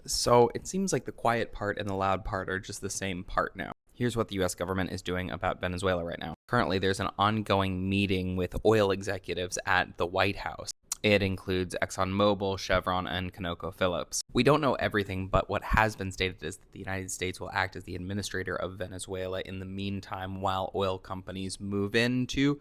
So it seems like the quiet part and the loud part are just the same part now. Here's what the US government is doing about Venezuela right now. Currently, there's an ongoing meeting with oil executives at the White House. It includes ExxonMobil, Chevron, and ConocoPhillips. We don't know everything, but what has been stated is that the United States will act as the administrator of Venezuela in the meantime while oil companies move in to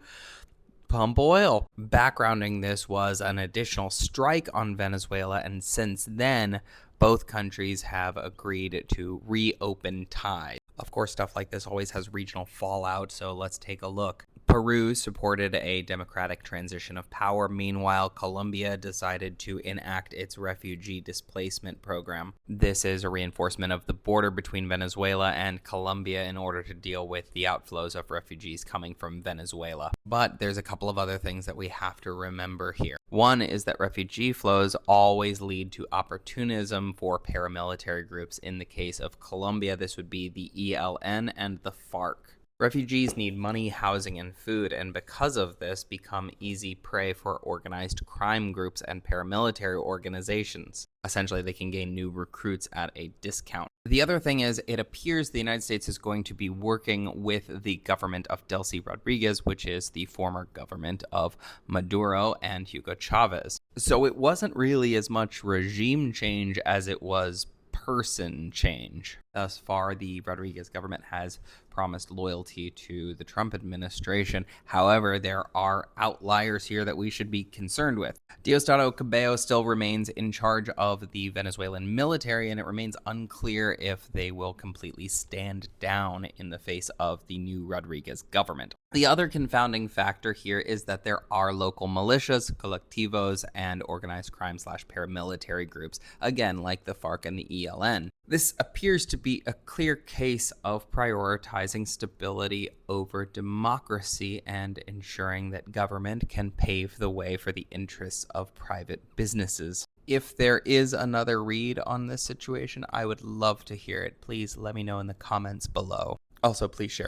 pump oil. Backgrounding this was an additional strike on Venezuela, and since then, both countries have agreed to reopen ties. Of course, stuff like this always has regional fallout, so let's take a look. Peru supported a democratic transition of power. Meanwhile, Colombia decided to enact its refugee displacement program. This is a reinforcement of the border between Venezuela and Colombia in order to deal with the outflows of refugees coming from Venezuela. But there's a couple of other things that we have to remember here. One is that refugee flows always lead to opportunism for paramilitary groups. In the case of Colombia, this would be the ELN and the FARC. Refugees need money, housing, and food, and because of this, become easy prey for organized crime groups and paramilitary organizations. Essentially, they can gain new recruits at a discount. The other thing is, it appears the United States is going to be working with the government of Delcy Rodriguez, which is the former government of Maduro and Hugo Chavez. So it wasn't really as much regime change as it was person change. Thus far, the Rodriguez government has promised loyalty to the Trump administration. However, there are outliers here that we should be concerned with. Diosdado Cabello still remains in charge of the Venezuelan military, and it remains unclear if they will completely stand down in the face of the new Rodriguez government. The other confounding factor here is that there are local militias, colectivos, and organized crime/paramilitary groups, again, like the FARC and the ELN. This appears to be a clear case of prioritizing stability over democracy and ensuring that government can pave the way for the interests of private businesses. If there is another read on this situation, I would love to hear it. Please let me know in the comments below. Also, please share.